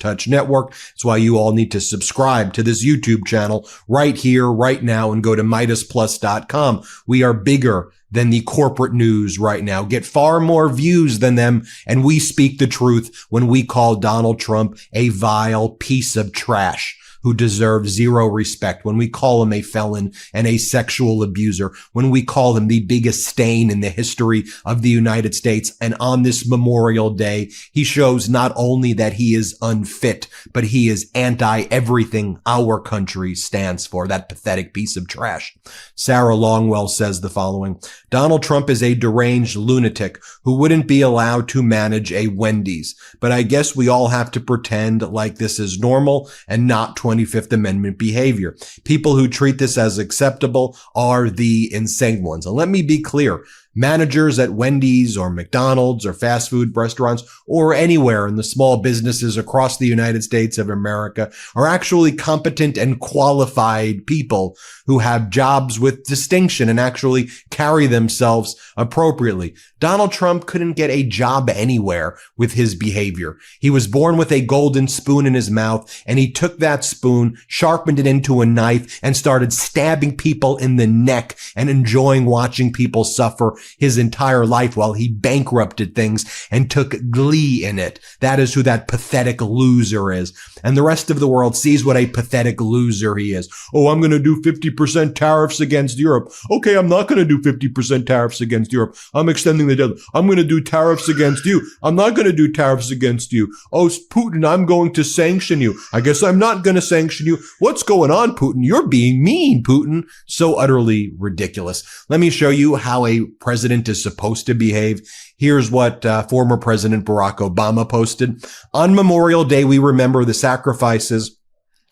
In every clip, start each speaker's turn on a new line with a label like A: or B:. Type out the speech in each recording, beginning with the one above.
A: Touch Network. That's why you all need to subscribe to this YouTube channel right here, right now, and go to MidasPlus.com. We are bigger than the corporate news right now, get far more views than them, and we speak the truth when we call Donald Trump a vile piece of trash who deserves zero respect, when we call him a felon and a sexual abuser, when we call him the biggest stain in the history of the United States. And on this Memorial Day, he shows not only that he is unfit, but he is anti-everything our country stands for, that pathetic piece of trash. Sarah Longwell says the following: Donald Trump is a deranged lunatic who wouldn't be allowed to manage a Wendy's. But I guess we all have to pretend like this is normal and not 25th Amendment behavior. People who treat this as acceptable are the insane ones. And let me be clear. Managers at Wendy's or McDonald's or fast food restaurants or anywhere in the small businesses across the United States of America are actually competent and qualified people who have jobs with distinction and actually carry themselves appropriately. Donald Trump couldn't get a job anywhere with his behavior. He was born with a golden spoon in his mouth, and he took that spoon, sharpened it into a knife, and started stabbing people in the neck and enjoying watching people suffer his entire life while he bankrupted things and took glee in it. That is who that pathetic loser is. And the rest of the world sees what a pathetic loser he is. Oh, I'm going to do 50% tariffs against Europe. Okay, I'm not going to do 50% tariffs against Europe. I'm extending the deadline. I'm going to do tariffs against you. I'm not going to do tariffs against you. Oh, Putin, I'm going to sanction you. I guess I'm not going to sanction you. What's going on, Putin? You're being mean, Putin. So utterly ridiculous. Let me show you how a president is supposed to behave. Here's what former President Barack Obama posted. On Memorial Day, we remember the sacrifices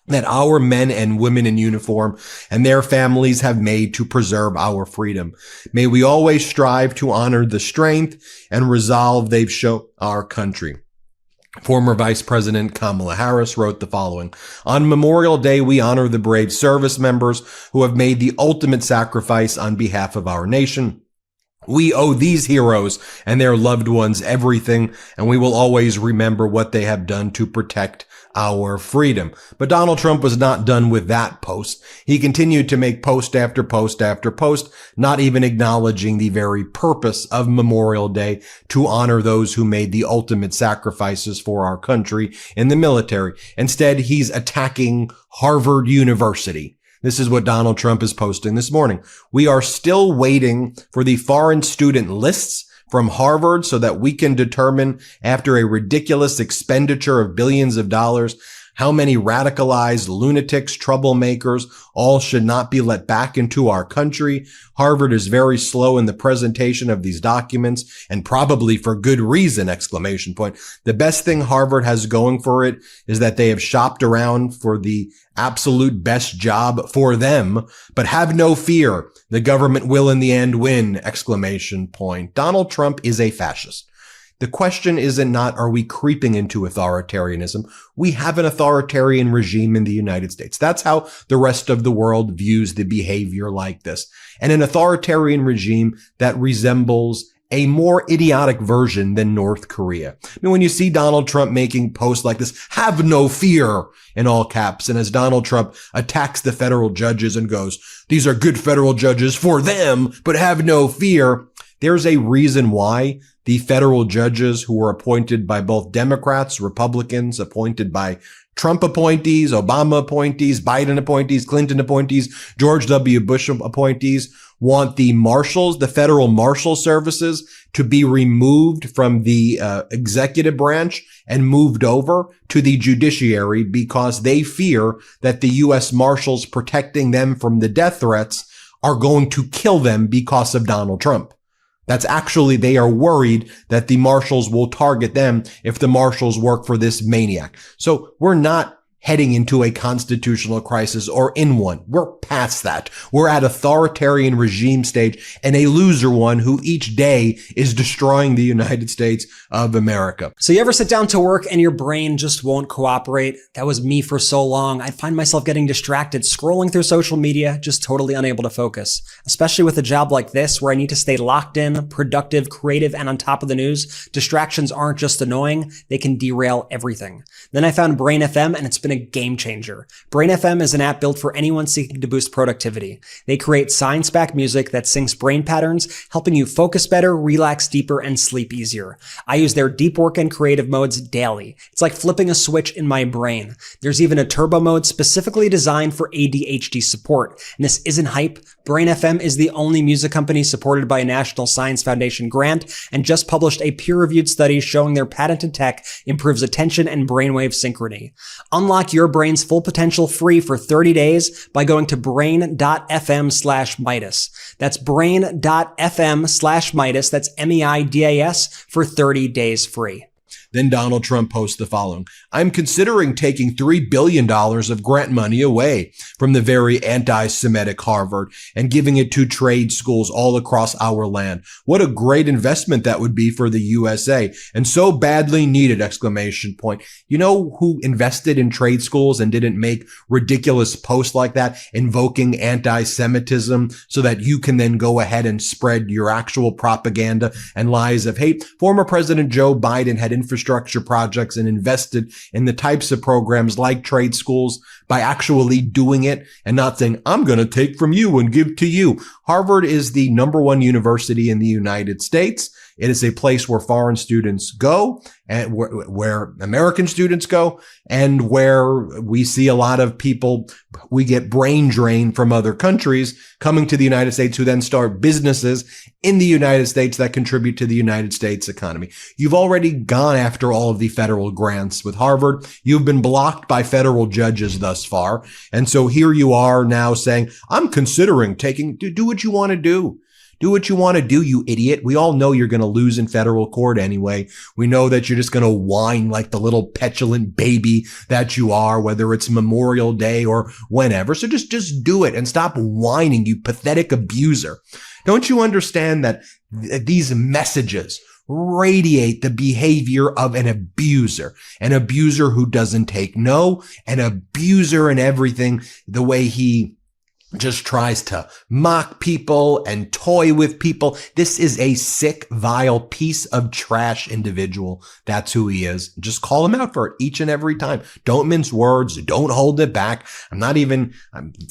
A: that our men and women in uniform and their families have made to preserve our freedom. May we always strive to honor the strength and resolve they've shown our country. Former Vice President Kamala Harris wrote the following: on Memorial Day, we honor the brave service members who have made the ultimate sacrifice on behalf of our nation. We owe these heroes and their loved ones everything, and we will always remember what they have done to protect our freedom. But Donald Trump was not done with that post. He continued to make post after post after post, not even acknowledging the very purpose of Memorial Day, to honor those who made the ultimate sacrifices for our country in the military. Instead, he's attacking Harvard University. This is what Donald Trump is posting this morning. We are still waiting for the foreign student lists from Harvard so that we can determine, after a ridiculous expenditure of billions of dollars, how many radicalized lunatics, troublemakers, all should not be let back into our country. Harvard is very slow in the presentation of these documents, and probably for good reason, exclamation point. The best thing Harvard has going for it is that they have shopped around for the absolute best job for them, but have no fear. The government will in the end win, exclamation point. Donald Trump is a fascist. The question isn't not, are we creeping into authoritarianism? We have an authoritarian regime in the United States. That's how the rest of the world views the behavior like this. And an authoritarian regime that resembles a more idiotic version than North Korea. I mean, when you see Donald Trump making posts like this, have no fear in all caps. And as Donald Trump attacks the federal judges and goes, these are good federal judges for them, but have no fear. There's a reason why the federal judges who were appointed by both Democrats, Republicans, appointed by Trump appointees, Obama appointees, Biden appointees, Clinton appointees, George W. Bush appointees, want the marshals, the federal marshal services, to be removed from the executive branch and moved over to the judiciary because they fear that the U.S. Marshals protecting them from the death threats are going to kill them because of Donald Trump. That's actually, they are worried that the marshals will target them if the marshals work for this maniac. So we're not heading into a constitutional crisis or in one. We're past that. We're at authoritarian regime stage and a loser one who each day is destroying the United States of America.
B: So you ever sit down to work and your brain just won't cooperate? That was me for so long. I find myself getting distracted, scrolling through social media, just totally unable to focus. Especially with a job like this where I need to stay locked in, productive, creative, and on top of the news. Distractions aren't just annoying, they can derail everything. Then I found Brain FM and it's been a game changer. Brain FM is an app built for anyone seeking to boost productivity. They create science-backed music that syncs brain patterns, helping you focus better, relax deeper, and sleep easier. I use their deep work and creative modes daily. It's like flipping a switch in my brain. There's even a turbo mode specifically designed for ADHD support. And this isn't hype. Brain FM is the only music company supported by a National Science Foundation grant and just published a peer-reviewed study showing their patented tech improves attention and brainwave synchrony. Unlock your brain's full potential free for 30 days by going to brain.fm/Midas. That's brain.fm/Midas. That's MEIDAS for 30 days free.
A: Then Donald Trump posts the following. I'm considering taking $3 billion of grant money away from the very anti-Semitic Harvard and giving it to trade schools all across our land. What a great investment that would be for the USA and so badly needed! Exclamation point. You know who invested in trade schools and didn't make ridiculous posts like that invoking anti-Semitism so that you can then go ahead and spread your actual propaganda and lies of hate? Former President Joe Biden had infrastructure projects and invested in the types of programs like trade schools by actually doing it and not saying, I'm going to take from you and give to you. Harvard is the #1 university in the United States. It is a place where foreign students go and where American students go and where we see a lot of people, we get brain drain from other countries coming to the United States who then start businesses in the United States that contribute to the United States economy. You've already gone after all of the federal grants with Harvard. You've been blocked by federal judges thus far. And so here you are now saying, I'm considering taking, do what you want to do. Do what you want to do, you idiot. We all know you're going to lose in federal court anyway. We know that you're just going to whine like the little petulant baby that you are, whether it's Memorial Day or whenever. So just do it and stop whining, you pathetic abuser. Don't you understand that these messages radiate the behavior of an abuser who doesn't take no, an abuser in everything, the way he just tries to mock people and toy with people. This is a sick, vile piece of trash individual. That's who he is. Just call him out for it each and every time. Don't mince words. Don't hold it back. I'm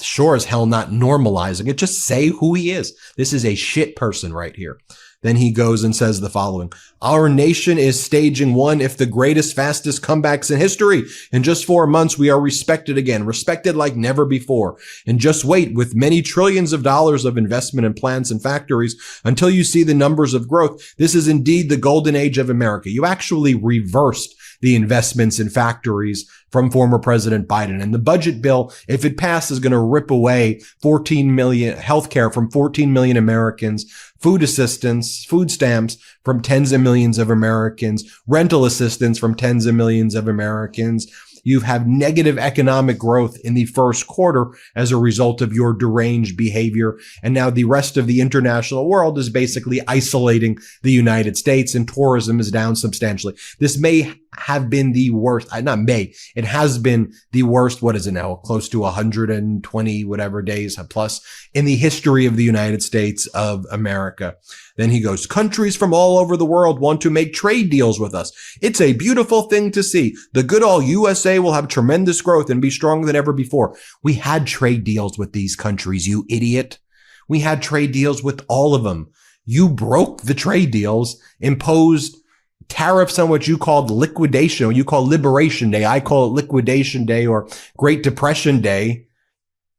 A: sure as hell not normalizing it. Just say who he is. This is a shit person right here. Then he goes and says the following. Our nation is staging one, if the greatest, fastest comebacks in history. In just 4 months, we are respected again, respected like never before. And just wait, with many trillions of dollars of investment in plants and factories, until you see the numbers of growth. This is indeed the golden age of America. You actually reversed the investments in factories from former President Biden. And the budget bill, if it passed, is going to rip away 14 million healthcare from 14 million Americans, food assistance, food stamps from tens of millions of Americans, rental assistance from tens of millions of Americans. You have negative economic growth in the first quarter as a result of your deranged behavior. And now the rest of the international world is basically isolating the United States, and tourism is down substantially. This may have been the worst, it has been the worst, what is it now? Close to 120 whatever days plus in the history of the United States of America. Then he goes, countries from all over the world want to make trade deals with us. It's a beautiful thing to see. The good old USA will have tremendous growth and be stronger than ever before. We had trade deals with these countries, you idiot. We had trade deals with all of them. You broke the trade deals, imposed tariffs on what you called liquidation, or you call Liberation Day. I call it Liquidation Day or Great Depression Day.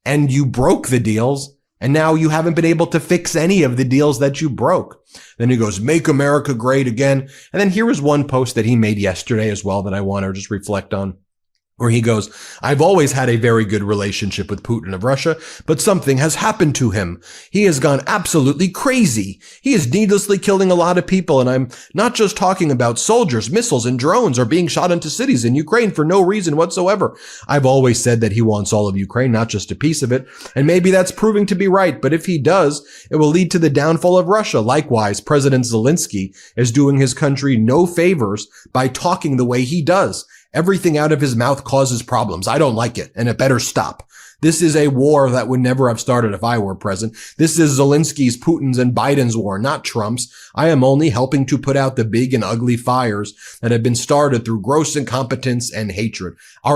A: And you broke the deals. And now you haven't been able to fix any of the deals that you broke. Then he goes, make America great again. And then here was one post that he made yesterday as well that I want to just reflect on. where he goes, I've always had a very good relationship with Putin of Russia, but something has happened to him. He has gone absolutely crazy. He is needlessly killing a lot of people, and I'm not just talking about soldiers. Missiles and drones are being shot into cities in Ukraine for no reason whatsoever. I've always said that he wants all of Ukraine, not just a piece of it, and maybe that's proving to be right, but if he does, it will lead to the downfall of Russia. Likewise, President Zelensky is doing his country no favors by talking the way he does. Everything out of his mouth causes problems. I don't like it, and it better stop. This is a war that would never have started if I were president. This is Zelensky's, Putin's, and Biden's war, not Trump's. I am only helping to put out the big and ugly fires that have been started through gross incompetence and hatred. Our